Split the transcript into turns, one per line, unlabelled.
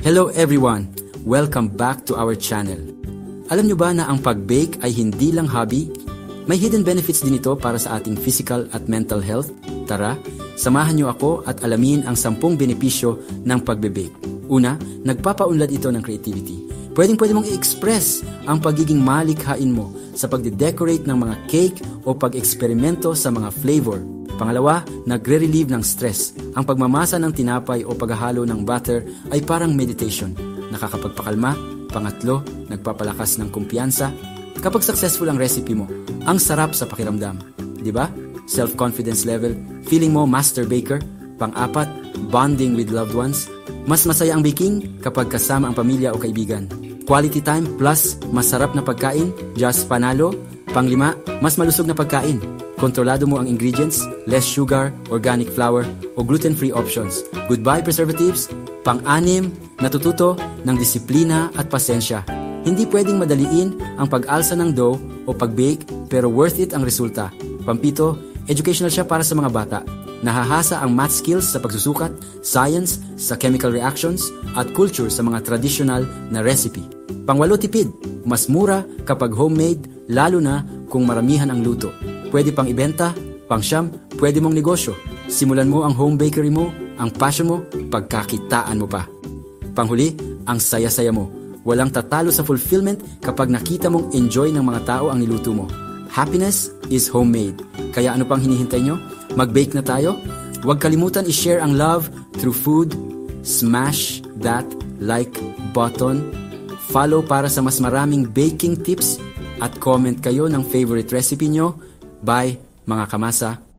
Hello everyone! Welcome back to our channel. Alam nyo ba na ang pag-bake ay hindi lang hobby? May hidden benefits din ito para sa ating physical at mental health. Tara, samahan nyo ako at alamin ang 10 benepisyo ng pagbe-bake. Una, nagpapaunlad ito ng creativity. Pwede mong i-express ang pagiging malikhain mo sa pagde-decorate ng mga cake o pag-eksperimento sa mga flavor. Pangalawa, nagre-relieve ng stress. Ang pagmamasa ng tinapay o paghahalo ng butter ay parang meditation. Nakakapagpakalma. Pangatlo, nagpapalakas ng kumpiyansa. Kapag successful ang recipe mo, ang sarap sa pakiramdam. Diba? Self-confidence level, feeling mo master baker. Pang-apat, bonding with loved ones. Mas masaya ang baking kapag kasama ang pamilya o kaibigan. Quality time plus masarap na pagkain, just panalo. Pang-5, mas malusog na pagkain. Kontrolado mo ang ingredients, less sugar, organic flour, o gluten-free options. Goodbye preservatives. Pang-6, natututo ng disiplina at pasensya. Hindi pwedeng madaliin ang pag-alsa ng dough o pag-bake pero worth it ang resulta. Pang-7, educational siya para sa mga bata. Nahahasa ang math skills sa pagsusukat, science sa chemical reactions, at culture sa mga traditional na recipe. Pang-8, tipid. Mas mura kapag homemade, lalo na kung maramihan ang luto. Pwede pang ibenta. Pang-9, pwede mong negosyo. Simulan mo ang home bakery mo, ang passion mo, pagkakitaan mo pa. Panghuli, ang saya-saya mo. Walang tatalo sa fulfillment kapag nakita mong enjoy ng mga tao ang niluto mo. Happiness is homemade. Kaya ano pang hinihintay nyo? Mag-bake na tayo? Huwag kalimutan i-share ang love through food. Smash that like button. Follow para sa mas maraming baking tips at comment kayo ng favorite recipe nyo. Bye, mga kamasa!